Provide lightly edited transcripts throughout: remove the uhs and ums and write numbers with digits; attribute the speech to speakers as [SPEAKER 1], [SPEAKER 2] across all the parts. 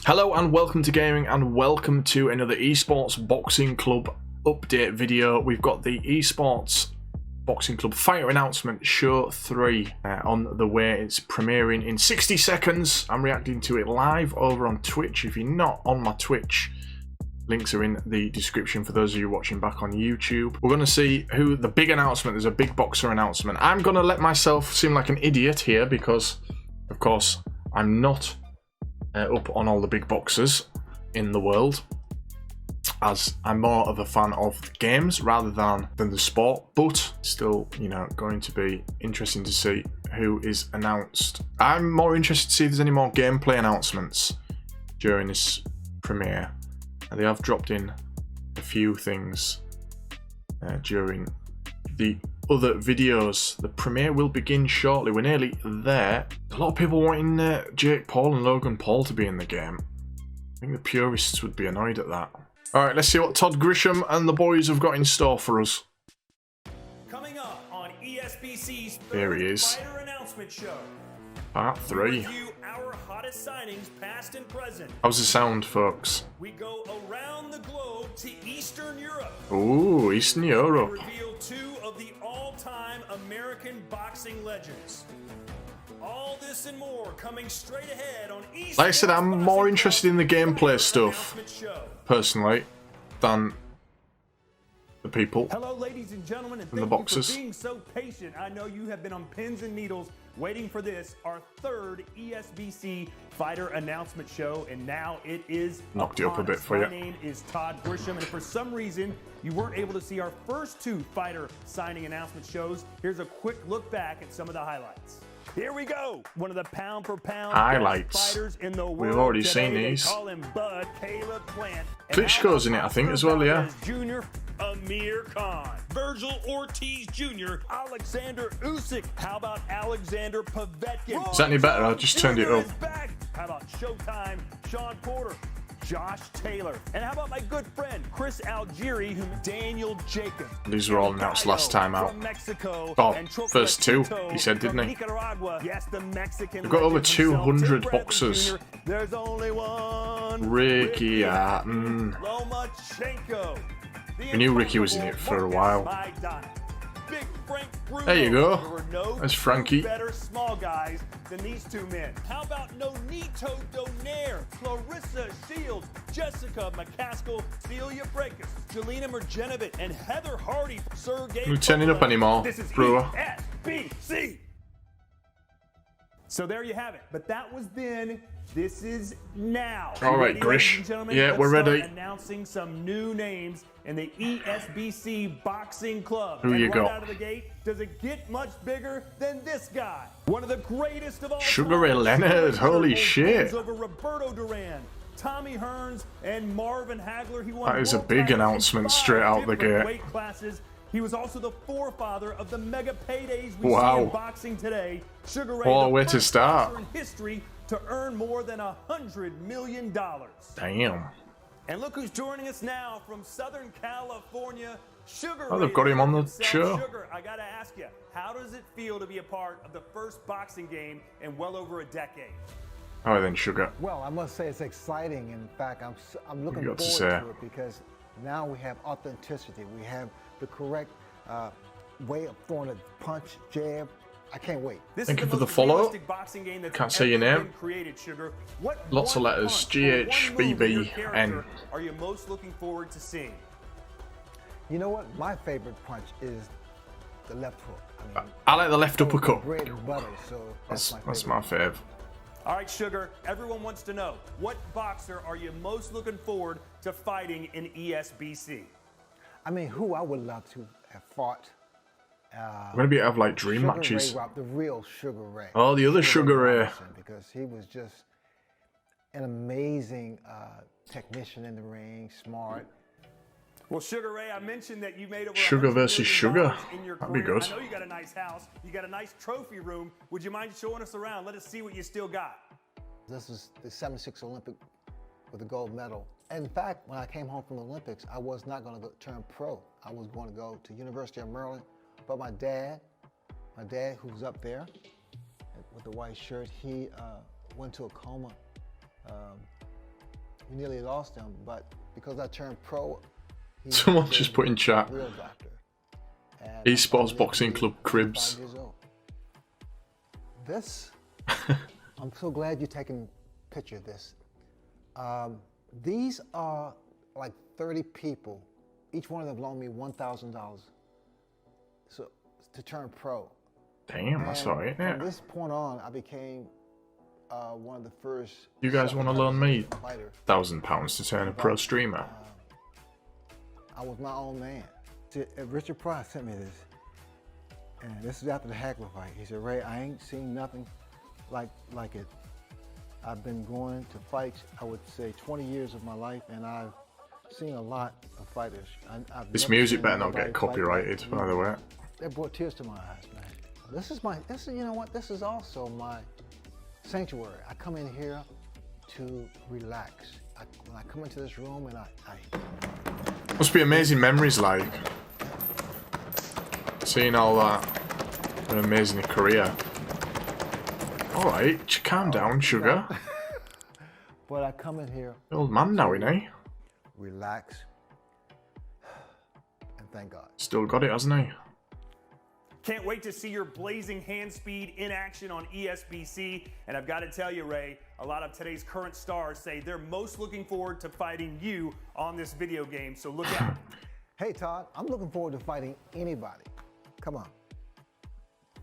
[SPEAKER 1] Hello and welcome to gaming and welcome to another eSports Boxing Club update video. We've got the eSports Boxing Club fighter announcement show 3 on the way. It's premiering in 60 seconds. I'm reacting to it live over on Twitch. If you're not on my Twitch, links are in the description for those of you watching back on YouTube. We're going to see who the big announcement. There's a big boxer announcement. I'm going to let myself seem like an idiot here because, of course, I'm not up on all the big boxers in the world, as I'm more of a fan of the games rather than the sport, but still, you know, going to be interesting to see who is announced. I'm more interested to see if there's any more gameplay announcements during this premiere, and they have dropped in a few things during the other videos. The premiere will begin shortly. We're nearly there. A lot of people wanting Jake Paul and Logan Paul to be in the game. I think the purists would be annoyed at that. Alright, let's see what Todd Grisham and the boys have got in store for us.
[SPEAKER 2] Coming up on ESBC's
[SPEAKER 1] There he is.
[SPEAKER 2] fighter announcement show.
[SPEAKER 1] Part 3.
[SPEAKER 2] Review our hottest signings, past and present.
[SPEAKER 1] How's the sound, folks?
[SPEAKER 2] We go around the globe to Eastern Europe.
[SPEAKER 1] Ooh, Eastern Europe.
[SPEAKER 2] Reveal 2 of the all-time American boxing legends. All this and more coming straight ahead on eSports.
[SPEAKER 1] Like I said, I'm more interested in the gameplay stuff, personally, than the people.
[SPEAKER 2] Hello, ladies and gentlemen, and thank
[SPEAKER 1] the boxers.
[SPEAKER 2] you for being so patient. I know you have been on pins and needles waiting for this, our 3rd ESBC fighter announcement show, and now it is
[SPEAKER 1] knocked it up a bit
[SPEAKER 2] us.
[SPEAKER 1] for you.
[SPEAKER 2] My name is Todd Grisham, and if for some reason you weren't able to see our first 2 fighter signing announcement shows, here's a quick look back at some of the highlights. Here we go. One of the pound-for-pound
[SPEAKER 1] Highlights.
[SPEAKER 2] fighters in the world.
[SPEAKER 1] We've already
[SPEAKER 2] today.
[SPEAKER 1] seen
[SPEAKER 2] They
[SPEAKER 1] these.
[SPEAKER 2] call him Bud Caleb Plant. And
[SPEAKER 1] Klitschko's in it, I think, as well, yeah.
[SPEAKER 2] Jr., Amir Khan, Virgil Ortiz Jr., Alexander Usyk. How about Alexander Povetkin?
[SPEAKER 1] Is that any better? I just turned it up.
[SPEAKER 2] How about Showtime, Sean Porter, Josh Taylor, and how about my good friend Chris Algieri, who Daniel Jacobs.
[SPEAKER 1] These were all announced last time out.
[SPEAKER 2] Mexico,
[SPEAKER 1] Oh,
[SPEAKER 2] and
[SPEAKER 1] first 2, he said, didn't he?
[SPEAKER 2] Nicaragua. Yes, the Mexican.
[SPEAKER 1] We've got over
[SPEAKER 2] legend himself,
[SPEAKER 1] 200
[SPEAKER 2] Tim
[SPEAKER 1] boxers.
[SPEAKER 2] Jr. There's only one.
[SPEAKER 1] Ricky
[SPEAKER 2] Lomachenko.
[SPEAKER 1] We knew Ricky was in it for a while.
[SPEAKER 2] Big Frank Bruno.
[SPEAKER 1] There you go.
[SPEAKER 2] There were no
[SPEAKER 1] That's Frankie.
[SPEAKER 2] better small guys than these 2 men. How about Nonito Donaire, Clarissa Shields, Jessica McCaskill, Celia Breakus, Jelena Mrjenovic, and Heather Hardy. Sergey.
[SPEAKER 1] We're turning up anymore,
[SPEAKER 2] This is
[SPEAKER 1] Brewer.
[SPEAKER 2] ESBC. So there you have it. But that was then. This is now.
[SPEAKER 1] All right,
[SPEAKER 2] Ready,
[SPEAKER 1] Grish.
[SPEAKER 2] ladies and gentlemen?
[SPEAKER 1] Yeah,
[SPEAKER 2] Let's
[SPEAKER 1] we're
[SPEAKER 2] start
[SPEAKER 1] ready.
[SPEAKER 2] Announcing some new names in the ESBC Boxing Club.
[SPEAKER 1] Who you
[SPEAKER 2] right
[SPEAKER 1] got?
[SPEAKER 2] out of the gate, does it get much bigger than this guy? One of the greatest of all
[SPEAKER 1] Sugar Ray
[SPEAKER 2] time.
[SPEAKER 1] Leonard, holy
[SPEAKER 2] Holds
[SPEAKER 1] shit.
[SPEAKER 2] Over Roberto Duran, Tommy Hearns, and Marvin Hagler. He won
[SPEAKER 1] That is a
[SPEAKER 2] world
[SPEAKER 1] big
[SPEAKER 2] titles in
[SPEAKER 1] announcement
[SPEAKER 2] 5
[SPEAKER 1] straight out the
[SPEAKER 2] different
[SPEAKER 1] gate.
[SPEAKER 2] weight classes. He was also the forefather of the mega paydays we see
[SPEAKER 1] Wow.
[SPEAKER 2] in boxing today. Sugar Ray,
[SPEAKER 1] What a
[SPEAKER 2] the
[SPEAKER 1] way to
[SPEAKER 2] first
[SPEAKER 1] start.
[SPEAKER 2] boxer in history to earn more than $100 million.
[SPEAKER 1] Damn.
[SPEAKER 2] And look who's joining us now from Southern California, Sugar
[SPEAKER 1] Oh,
[SPEAKER 2] Ray.
[SPEAKER 1] they've got him on the
[SPEAKER 2] himself.
[SPEAKER 1] show.
[SPEAKER 2] Sugar, I gotta ask you, how does it feel to be a part of the first boxing game in well over a decade?
[SPEAKER 1] All right then, Sugar.
[SPEAKER 3] Well, I must say it's exciting. In fact, I'm looking
[SPEAKER 1] got
[SPEAKER 3] forward
[SPEAKER 1] to say?
[SPEAKER 3] to it because now we have authenticity. We have the correct way of throwing a punch, jab. I can't wait.
[SPEAKER 2] This
[SPEAKER 1] Thank
[SPEAKER 2] is
[SPEAKER 1] you
[SPEAKER 2] the
[SPEAKER 1] for the
[SPEAKER 2] most
[SPEAKER 1] follow.
[SPEAKER 2] realistic boxing game that's
[SPEAKER 1] Can't say your
[SPEAKER 2] ever
[SPEAKER 1] name.
[SPEAKER 2] been created, Sugar. What
[SPEAKER 1] Lots of
[SPEAKER 2] one
[SPEAKER 1] letters.
[SPEAKER 2] punch or one
[SPEAKER 1] GH,
[SPEAKER 2] move of your
[SPEAKER 1] BB,
[SPEAKER 2] character
[SPEAKER 1] N.
[SPEAKER 2] are you most looking forward to seeing?
[SPEAKER 3] You know what? My favorite punch is the left hook. I mean,
[SPEAKER 1] I like the left uppercut.
[SPEAKER 3] bread and butter, so that's
[SPEAKER 1] That's
[SPEAKER 3] my
[SPEAKER 1] my
[SPEAKER 3] favorite.
[SPEAKER 1] fave.
[SPEAKER 2] All right, Sugar, everyone wants to know, what boxer are you most looking forward to fighting in ESBC?
[SPEAKER 3] I mean, who I would love to have fought.
[SPEAKER 1] We're gonna be have like dream
[SPEAKER 3] Sugar
[SPEAKER 1] matches.
[SPEAKER 3] Ray Rob, the real Sugar Ray.
[SPEAKER 1] Oh, the other Sugar Ray.
[SPEAKER 3] Robinson, because he was just an amazing technician in the ring, smart.
[SPEAKER 2] Well, Sugar Ray, I mentioned that you made over
[SPEAKER 1] Sugar
[SPEAKER 2] $100
[SPEAKER 1] versus
[SPEAKER 2] million
[SPEAKER 1] Sugar.
[SPEAKER 2] in your
[SPEAKER 1] That'd be
[SPEAKER 2] career.
[SPEAKER 1] good.
[SPEAKER 2] I know you got a nice house. You got a nice trophy room. Would you mind showing us around? Let us see what you still got.
[SPEAKER 3] This is the 76 Olympic with the gold medal. In fact, when I came home from the Olympics, I was not going to turn pro. I was going to go to University of Maryland. But my dad, who's up there with the white shirt, he went to a coma he nearly lost him, but because I turned pro, he
[SPEAKER 1] Someone just put in chat.
[SPEAKER 3] real doctor. And
[SPEAKER 1] eSports
[SPEAKER 3] I'm
[SPEAKER 1] Boxing Club Cribs.
[SPEAKER 3] 5 years old. This, I'm so glad you're taking a picture of this. These are like 30 people. Each one of them loaned me $1,000 so to turn pro.
[SPEAKER 1] Damn, that's alright,
[SPEAKER 3] From
[SPEAKER 1] yeah.
[SPEAKER 3] this point on, I became one of the first.
[SPEAKER 1] You guys want to loan me
[SPEAKER 3] fighter.
[SPEAKER 1] £1,000 to turn a pro streamer?
[SPEAKER 3] I was my own man. Richard Price sent me this, and this is after the Hagler fight. He said, "Ray, I ain't seen nothing like it. I've been going to fights, I would say 20 years of my life, and I've seen a lot of fighters.
[SPEAKER 1] This music better not get copyrighted, by the way.
[SPEAKER 3] That brought tears to my eyes, man. You know what? This is also my sanctuary. I come in here to relax. When I come into this room and I
[SPEAKER 1] Must be amazing memories, like seeing all that. An amazing career. Alright, calm down, sugar.
[SPEAKER 3] But I come in here,
[SPEAKER 1] Old man now, innit?
[SPEAKER 3] relax, and thank God.
[SPEAKER 1] Still got it, hasn't he?
[SPEAKER 2] Can't wait to see your blazing hand speed in action on ESBC. And I've got to tell you, Ray, a lot of today's current stars say they're most looking forward to fighting you on this video game. So look out.
[SPEAKER 3] Hey, Todd, I'm looking forward to fighting anybody. Come on.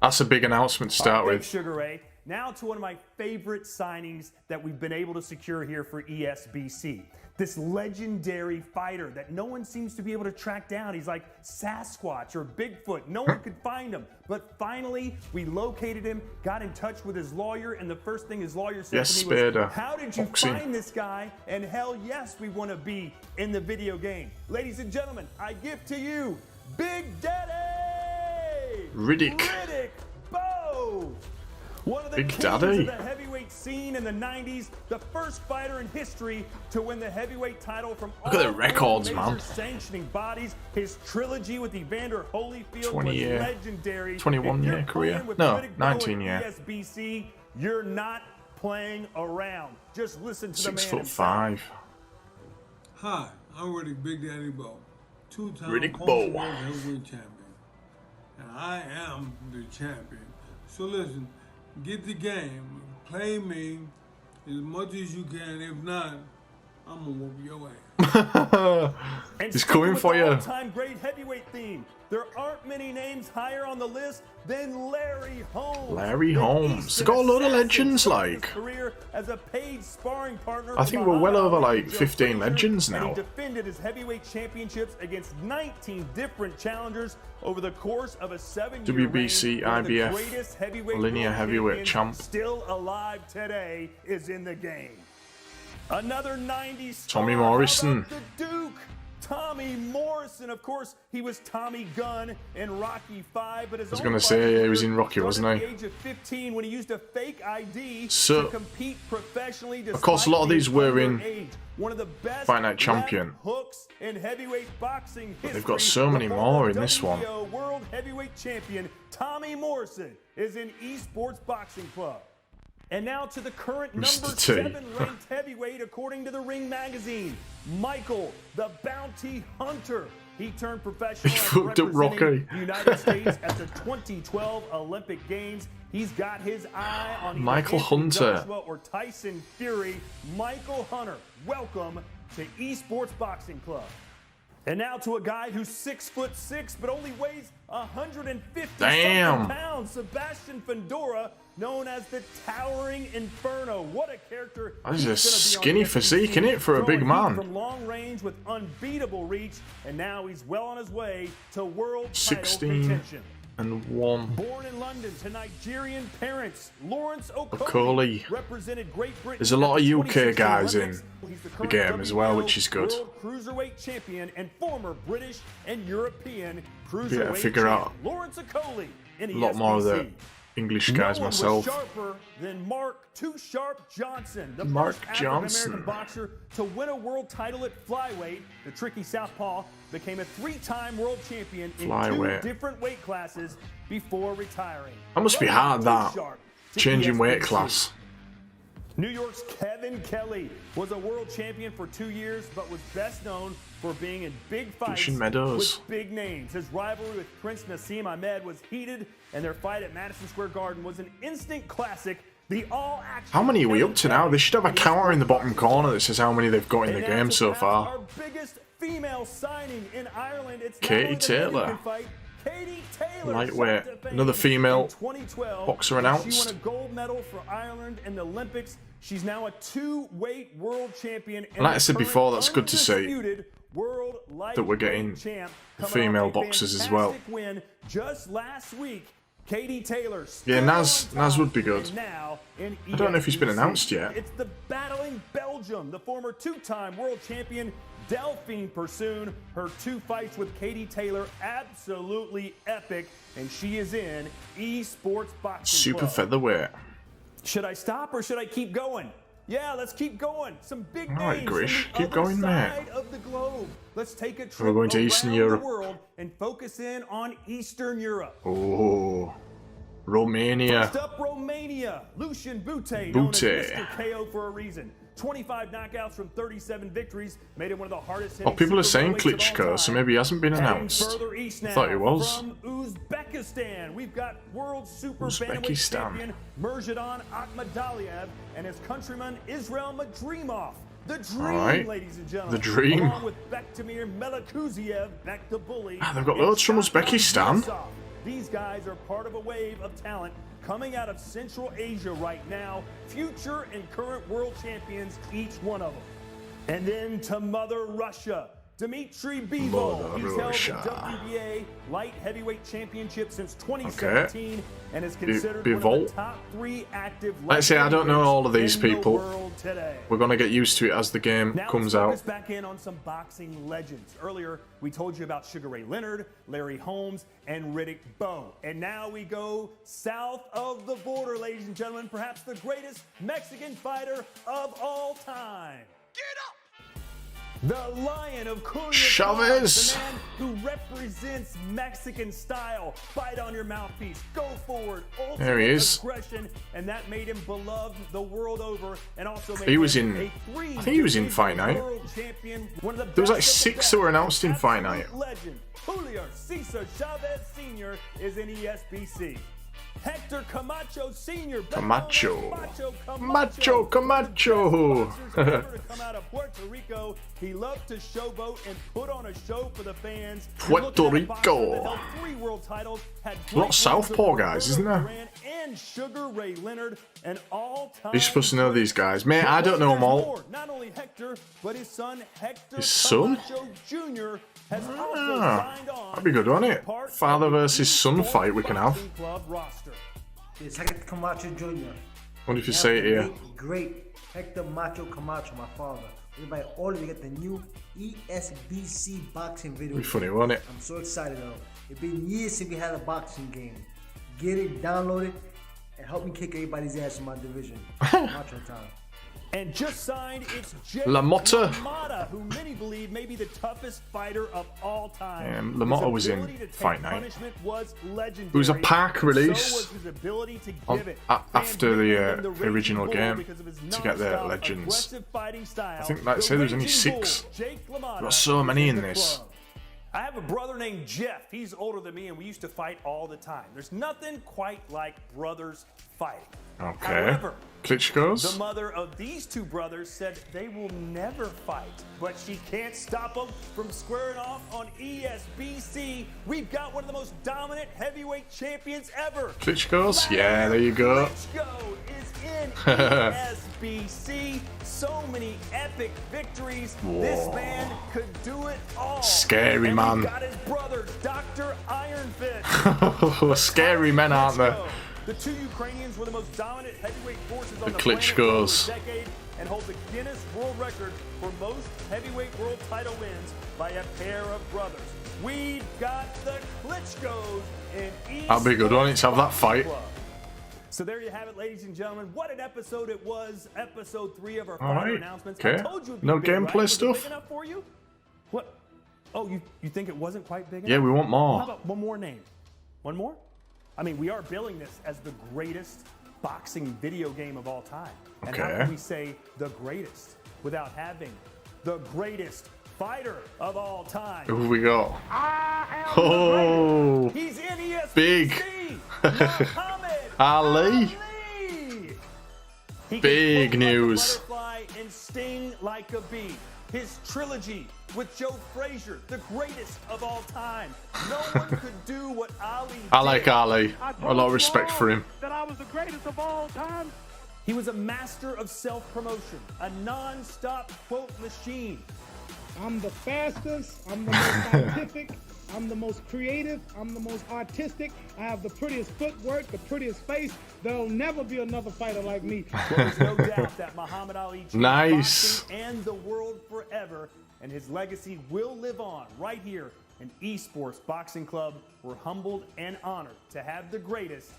[SPEAKER 1] That's a big announcement to start
[SPEAKER 2] Thanks,
[SPEAKER 1] with.
[SPEAKER 2] Sugar Ray. Now to one of my favorite signings that we've been able to secure here for ESBC. This legendary fighter that no one seems to be able to track down. He's like Sasquatch or Bigfoot. No one could find him. But finally, we located him, got in touch with his lawyer, and the first thing his lawyer said to me was, "How did you find this guy?" And hell yes, we want to be in the video game. Ladies and gentlemen, I give to you Big Daddy!
[SPEAKER 1] Riddick
[SPEAKER 2] Bowe! One of the
[SPEAKER 1] Big
[SPEAKER 2] kings
[SPEAKER 1] Daddy.
[SPEAKER 2] of the heavyweight scene in the 90s, the first fighter in history to win the heavyweight title from
[SPEAKER 1] Look at the
[SPEAKER 2] all
[SPEAKER 1] records,
[SPEAKER 2] major
[SPEAKER 1] man.
[SPEAKER 2] sanctioning bodies. His trilogy with Evander Holyfield
[SPEAKER 1] 20
[SPEAKER 2] was
[SPEAKER 1] year,
[SPEAKER 2] legendary.
[SPEAKER 1] 21
[SPEAKER 2] If you're
[SPEAKER 1] year career?
[SPEAKER 2] playing with
[SPEAKER 1] No,
[SPEAKER 2] Riddick Bowe
[SPEAKER 1] 19
[SPEAKER 2] at
[SPEAKER 1] year.
[SPEAKER 2] ESBC, you're not playing around. Just listen to the man himself.
[SPEAKER 1] 6'5".
[SPEAKER 4] Hi, I'm Riddick Big Daddy Bowe, two-time
[SPEAKER 1] Riddick
[SPEAKER 4] Cultural
[SPEAKER 1] Bowe.
[SPEAKER 4] Heavyweight Champion, and I am the champion. So listen, get the game, play me as much as you can. If not, I'm gonna whoop your ass.
[SPEAKER 2] And
[SPEAKER 1] He's
[SPEAKER 2] sticking
[SPEAKER 1] coming
[SPEAKER 2] with
[SPEAKER 1] for
[SPEAKER 2] the
[SPEAKER 1] you.
[SPEAKER 2] all-time great heavyweight theme. There aren't many names higher on the list than Larry Holmes.
[SPEAKER 1] Larry
[SPEAKER 2] The
[SPEAKER 1] Holmes.
[SPEAKER 2] Eastern
[SPEAKER 1] They've got a load of
[SPEAKER 2] Assassin
[SPEAKER 1] legends,
[SPEAKER 2] started his
[SPEAKER 1] like.
[SPEAKER 2] career as a paid sparring partner
[SPEAKER 1] I
[SPEAKER 2] for
[SPEAKER 1] think we're well
[SPEAKER 2] Muhammad
[SPEAKER 1] over,
[SPEAKER 2] Ali
[SPEAKER 1] like,
[SPEAKER 2] and Joe
[SPEAKER 1] 15
[SPEAKER 2] Frazier,
[SPEAKER 1] legends
[SPEAKER 2] and
[SPEAKER 1] now.
[SPEAKER 2] he defended his heavyweight championships against 19 different challengers over the course of a 7-year
[SPEAKER 1] WBC,
[SPEAKER 2] reign. One of the
[SPEAKER 1] IBF,
[SPEAKER 2] greatest heavyweight
[SPEAKER 1] linear
[SPEAKER 2] world
[SPEAKER 1] heavyweight
[SPEAKER 2] champions
[SPEAKER 1] champ.
[SPEAKER 2] still alive today is in the game. Another 90s star.
[SPEAKER 1] Tommy
[SPEAKER 2] How
[SPEAKER 1] Morrison.
[SPEAKER 2] about the Duke? Tommy Morrison, of course, he was Tommy Gunn in Rocky V, but his
[SPEAKER 1] I was
[SPEAKER 2] own
[SPEAKER 1] gonna say,
[SPEAKER 2] fighting
[SPEAKER 1] he was in
[SPEAKER 2] career
[SPEAKER 1] Rocky,
[SPEAKER 2] started
[SPEAKER 1] wasn't
[SPEAKER 2] at
[SPEAKER 1] he?
[SPEAKER 2] the age of 15 when he used a fake ID
[SPEAKER 1] So,
[SPEAKER 2] to compete professionally.
[SPEAKER 1] of course, a lot of these were in
[SPEAKER 2] one of the best
[SPEAKER 1] Fight Night Champion.
[SPEAKER 2] left hooks in heavyweight boxing history.
[SPEAKER 1] they've got so many
[SPEAKER 2] The
[SPEAKER 1] more in
[SPEAKER 2] former
[SPEAKER 1] this one.
[SPEAKER 2] WBO World Heavyweight Champion Tommy Morrison is in eSports Boxing Club. And now to the current number
[SPEAKER 1] Mr. T.
[SPEAKER 2] 7 ranked heavyweight according to the Ring magazine, Michael the Bounty Hunter. He turned professional
[SPEAKER 1] He
[SPEAKER 2] after
[SPEAKER 1] fucked up
[SPEAKER 2] representing
[SPEAKER 1] Rocky.
[SPEAKER 2] the United States at the 2012 Olympic Games. He's got his eye on either
[SPEAKER 1] Michael
[SPEAKER 2] Anthony
[SPEAKER 1] Hunter.
[SPEAKER 2] Joshua or Tyson Fury. Michael Hunter, welcome to eSports Boxing Club. And now to a guy who's 6'6" but only weighs 150
[SPEAKER 1] Damn.
[SPEAKER 2] pounds, Sebastian Fundora, known as the Towering Inferno. What a character!
[SPEAKER 1] That is
[SPEAKER 2] he's
[SPEAKER 1] a
[SPEAKER 2] gonna be on
[SPEAKER 1] skinny
[SPEAKER 2] the
[SPEAKER 1] physique,
[SPEAKER 2] SEC,
[SPEAKER 1] innit, for a big
[SPEAKER 2] throwing heat
[SPEAKER 1] man.
[SPEAKER 2] From long range with unbeatable reach, and now he's well on his way to world title
[SPEAKER 1] 16
[SPEAKER 2] contention.
[SPEAKER 1] and 1.
[SPEAKER 2] Born in London to Nigerian parents, Lawrence Okoli
[SPEAKER 1] Okoli.
[SPEAKER 2] represented Great Britain.
[SPEAKER 1] There's a lot
[SPEAKER 2] at the
[SPEAKER 1] of UK
[SPEAKER 2] 2016
[SPEAKER 1] guys in
[SPEAKER 2] Olympics. He's the
[SPEAKER 1] the
[SPEAKER 2] current
[SPEAKER 1] game as well,
[SPEAKER 2] WBO
[SPEAKER 1] which is good.
[SPEAKER 2] World Cruiserweight champion and former British and European Cruiserweight
[SPEAKER 1] Yeah, figure
[SPEAKER 2] champ.
[SPEAKER 1] out
[SPEAKER 2] Lawrence Okoli in
[SPEAKER 1] A lot more of the
[SPEAKER 2] ESBC.
[SPEAKER 1] English
[SPEAKER 2] No
[SPEAKER 1] guys
[SPEAKER 2] one was
[SPEAKER 1] myself.
[SPEAKER 2] sharper than Mark Too Sharp Johnson, the
[SPEAKER 1] Mark
[SPEAKER 2] first African-American
[SPEAKER 1] Johnson.
[SPEAKER 2] boxer to win a world title at flyweight. The tricky southpaw became a 3-time world champion in
[SPEAKER 1] Flyweight.
[SPEAKER 2] 2 different weight classes before retiring.
[SPEAKER 1] That must be
[SPEAKER 2] Welcome
[SPEAKER 1] hard,
[SPEAKER 2] Too
[SPEAKER 1] that.
[SPEAKER 2] Sharp to
[SPEAKER 1] Changing weight
[SPEAKER 2] ESBC.
[SPEAKER 1] class.
[SPEAKER 2] New York's Kevin Kelly was a world champion for 2 years, but was best known for being in big fights with big names. His rivalry with Prince Nassim Ahmed was heated, and their fight at Madison Square Garden was an instant classic. The all-action.
[SPEAKER 1] How many are we up to now? They should have a counter in the bottom corner that says how many they've got in the game so far.
[SPEAKER 2] Our biggest female signing in Ireland. It's
[SPEAKER 1] Katie Taylor.
[SPEAKER 2] Katie Taylor,
[SPEAKER 1] lightweight, another female boxer announced.
[SPEAKER 2] She won a gold medal for Ireland in the Olympics. She's now a 2-weight world champion. And
[SPEAKER 1] like I said before, that's good to see that we're getting female boxers as well.
[SPEAKER 2] Win just last week. Katie Taylor.
[SPEAKER 1] Yeah, Naz would be good.
[SPEAKER 2] Now in
[SPEAKER 1] I don't know if he's been announced yet.
[SPEAKER 2] It's the battling Belgium, the former 2-time world champion Delphine Persoon. Her 2 fights with Katie Taylor, absolutely epic, and she is in eSports Boxing
[SPEAKER 1] Super
[SPEAKER 2] Club.
[SPEAKER 1] Featherweight.
[SPEAKER 2] Should I stop or should I keep going? Yeah, let's keep going. Some big names.
[SPEAKER 1] All right, Grish, keep
[SPEAKER 2] other
[SPEAKER 1] going,
[SPEAKER 2] side
[SPEAKER 1] mate.
[SPEAKER 2] of the globe. Let's take a trip
[SPEAKER 1] We're going to Eastern Europe.
[SPEAKER 2] the world and focus in on Eastern Europe.
[SPEAKER 1] Oh, Romania.
[SPEAKER 2] First up, Romania. Lucian Bute, known as Mr. KO for a reason. 25 knockouts from 37 victories made him one of the hardest hitting.
[SPEAKER 1] Oh, people are saying Klitschko, so maybe he hasn't been announced.
[SPEAKER 2] Further east now,
[SPEAKER 1] I thought he was.
[SPEAKER 2] From Uzbekistan, we've got world super bantamweight
[SPEAKER 1] Uzbekistan.
[SPEAKER 2] champion Mirzadan Akhmadaliev and his countryman Israel Madrimov. The Dream, ladies and gentlemen.
[SPEAKER 1] The Dream.
[SPEAKER 2] Along with Bektamir Melikuziev, back to bully.
[SPEAKER 1] Ah, they've got loads from Uzbekistan.
[SPEAKER 2] These guys are part of a wave of talent coming out of Central Asia right now. Future and current world champions, each one of them. And then to Mother Russia. Dmitry Bivol. He's held the WBA light heavyweight championship since 2017 and is considered one of the top 3 active.
[SPEAKER 1] Like I say, I don't know all of these people. We're going to get used to it as the game comes out.
[SPEAKER 2] Let's focus back in on some boxing legends. Earlier, we told you about Sugar Ray Leonard, Larry Holmes, and Riddick Bowe. And now we go south of the border, ladies and gentlemen. Perhaps the greatest Mexican fighter of all time. Get up! The Lion of Culiacán,
[SPEAKER 1] Chavez,
[SPEAKER 2] the man who represents Mexican style. Bite on your mouthpiece, go forward,
[SPEAKER 1] there he is.
[SPEAKER 2] Aggression, and that made him beloved the world over, and also made
[SPEAKER 1] he was
[SPEAKER 2] him
[SPEAKER 1] in.
[SPEAKER 2] a
[SPEAKER 1] I think he was in Fight Night.
[SPEAKER 2] Champion, one of the
[SPEAKER 1] there was like
[SPEAKER 2] best
[SPEAKER 1] 6 that were announced in Fight Night.
[SPEAKER 2] Legend Julio Cesar Chavez Sr. is in ESBC. Hector Camacho Sr.
[SPEAKER 1] Camacho.
[SPEAKER 2] Macho
[SPEAKER 1] Camacho.
[SPEAKER 2] come out of Puerto Rico. He loved to showboat and put on a show for the fans.
[SPEAKER 1] Puerto Rico.
[SPEAKER 2] 3 world titles, had
[SPEAKER 1] a lot of Southpaw guys, isn't there?
[SPEAKER 2] And Sugar Ray Leonard, an all-time.
[SPEAKER 1] You're supposed to know these guys, mate. I don't know them all.
[SPEAKER 2] Not only Hector, but his son Hector
[SPEAKER 1] Camacho
[SPEAKER 2] Jr. has also signed on.
[SPEAKER 1] That'd be good, wouldn't it? Father versus son fight we can have.
[SPEAKER 5] It's Hector Camacho Jr.
[SPEAKER 1] What if you say it here?
[SPEAKER 5] Great Hector Macho Camacho, my father. Everybody, all of you get the new ESBC boxing video.
[SPEAKER 1] Be funny, won't it?
[SPEAKER 5] I'm so excited though. It's been years since we had a boxing game. Get it, download it, and help me kick everybody's ass in my division. Macho time.
[SPEAKER 2] And just signed, it's
[SPEAKER 1] LaMotta,
[SPEAKER 2] who many believe may be the toughest fightor of all time.
[SPEAKER 1] LaMotta was in Fight Night. It was a pack release after the original game to get the legends. I think, like I say, there's only 6. There are so many in this.
[SPEAKER 2] I have a brother named Jeff. He's older than me, and we used to fight all the time. There's nothing quite like brothers fighting.
[SPEAKER 1] Okay.
[SPEAKER 2] However,
[SPEAKER 1] Klitschko's?
[SPEAKER 2] the mother of these 2 brothers said they will never fight, but she can't stop them from squaring off on ESBC. We've got one of the most dominant heavyweight champions ever.
[SPEAKER 1] Klitschko's? Yeah, there you go.
[SPEAKER 2] Klitschko is in ESBC. So many epic victories.
[SPEAKER 1] Whoa.
[SPEAKER 2] This man could do it all.
[SPEAKER 1] Scary
[SPEAKER 2] and
[SPEAKER 1] man.
[SPEAKER 2] We've got his brother, Dr. Iron Fist.
[SPEAKER 1] Scary men, aren't they?
[SPEAKER 2] The 2 Ukrainians were the most dominant heavyweight forces on the
[SPEAKER 1] Klitschko's.
[SPEAKER 2] planet for a decade and hold the Guinness World Record for most heavyweight world title wins by a pair of brothers. We've got the Klitschko's in eSports.
[SPEAKER 1] That'd be a good one. Let's have that fight.
[SPEAKER 2] So there you have it, ladies and gentlemen. What an episode it was. Episode 3 of our
[SPEAKER 1] All
[SPEAKER 2] fighter
[SPEAKER 1] right.
[SPEAKER 2] announcements.
[SPEAKER 1] Okay.
[SPEAKER 2] I told you it'd be
[SPEAKER 1] No
[SPEAKER 2] big,
[SPEAKER 1] gameplay
[SPEAKER 2] right?
[SPEAKER 1] stuff?
[SPEAKER 2] Was it big enough for you? What? Oh, you think it wasn't quite big enough?
[SPEAKER 1] Yeah, we want more.
[SPEAKER 2] How about one more name? One more? I mean, we are billing this as the greatest boxing video game of all time. And
[SPEAKER 1] Okay.
[SPEAKER 2] how can we say the greatest without having the greatest fighter of all time?
[SPEAKER 1] Who have we got?
[SPEAKER 2] Oh,
[SPEAKER 1] Oh,
[SPEAKER 2] he's in ESBC.
[SPEAKER 1] big.
[SPEAKER 2] Muhammad
[SPEAKER 1] Ali.
[SPEAKER 2] He can
[SPEAKER 1] Big
[SPEAKER 2] float
[SPEAKER 1] news.
[SPEAKER 2] like a butterfly and sting like a bee. His trilogy with Joe Frazier, the greatest of all time. No one could do what Ali did.
[SPEAKER 1] I like Ali. A lot of respect for him.
[SPEAKER 6] That I was the greatest of all time.
[SPEAKER 2] He was a master of self-promotion, a non-stop quote machine.
[SPEAKER 6] I'm the fastest, I'm the most scientific, I'm the most creative, I'm the most artistic, I have the prettiest footwork, the prettiest face. There'll never be another fighter like me.
[SPEAKER 2] There's no doubt that Muhammad Ali changed
[SPEAKER 1] Nice.
[SPEAKER 2] boxing and the world forever, and his legacy will live on right here in eSports Boxing Club. We're humbled and honored to have the greatest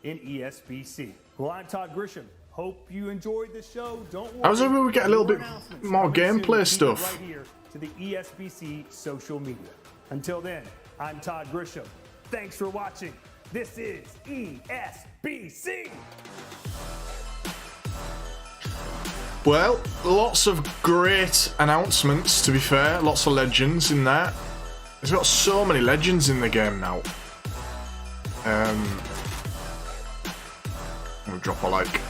[SPEAKER 2] in ESBC. Well, I'm Todd Grisham. Hope you enjoyed the show. Don't worry.
[SPEAKER 1] I was hoping we'd get a little bit
[SPEAKER 2] announcements
[SPEAKER 1] more
[SPEAKER 2] coming soon.
[SPEAKER 1] gameplay
[SPEAKER 2] Keep it
[SPEAKER 1] stuff.
[SPEAKER 2] Right here to the ESBC social media. Until then, I'm Todd Grisham. Thanks for watching. This is ESBC.
[SPEAKER 1] Well, lots of great announcements, to be fair. Lots of legends in there. There's got so many legends in the game now. I'll drop a like.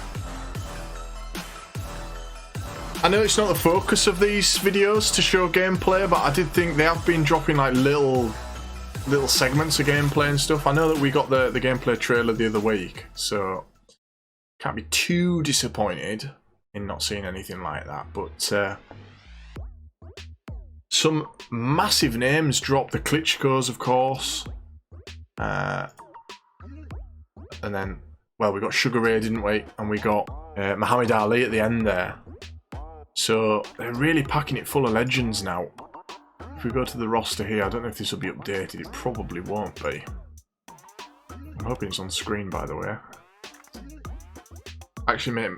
[SPEAKER 1] I know it's not the focus of these videos to show gameplay, but I did think they have been dropping like little segments of gameplay and stuff. I know that we got the gameplay trailer the other week, so can't be too disappointed in not seeing anything like that. But some massive names dropped. The Klitschko's, of course, and then, well, we got Sugar Ray, didn't we? And we got Muhammad Ali at the end there. So they're really packing it full of legends now. If we go to the roster here, I don't know if this will be updated. It probably won't be. I'm hoping it's on screen, by the way. Actually,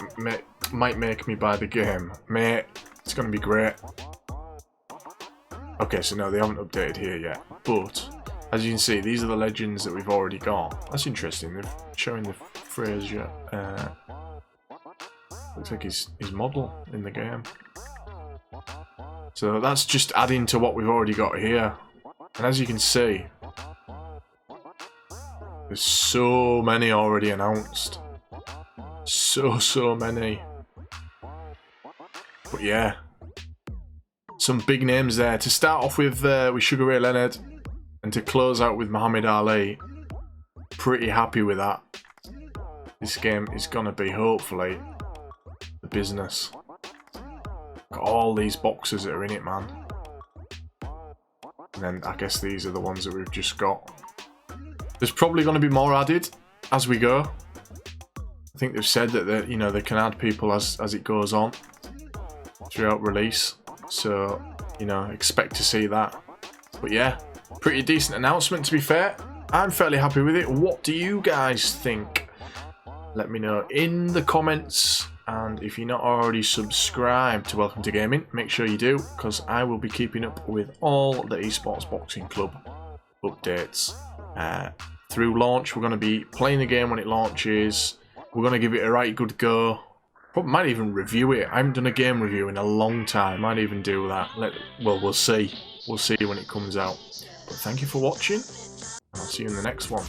[SPEAKER 1] might make me buy the game. Mate, it's going to be great. Okay, so no, they haven't updated here yet. But, as you can see, these are the legends that we've already got. That's interesting. They're showing the Frazier. Looks like his model in the game. So that's just adding to what we've already got here. And as you can see, there's so many already announced. So many. But yeah, some big names there. To start off with Sugar Ray Leonard, and to close out with Muhammad Ali. Pretty happy with that. This game is gonna be, hopefully, the business. Got all these boxes that are in it, man. And then I guess these are the ones that we've just got. There's probably going to be more added as we go. I think they've said that they can add people as it goes on throughout release. So, expect to see that. But yeah, pretty decent announcement, to be fair. I'm fairly happy with it. What do you guys think? Let me know in the comments. And if you're not already subscribed to Welcome to Gaming, make sure you do, because I will be keeping up with all the eSports Boxing Club updates. Through launch, we're going to be playing the game when it launches. We're going to give it a right good go. Probably might even review it. I haven't done a game review in a long time. Might even do that. Well, we'll see. We'll see when it comes out. But thank you for watching, and I'll see you in the next one.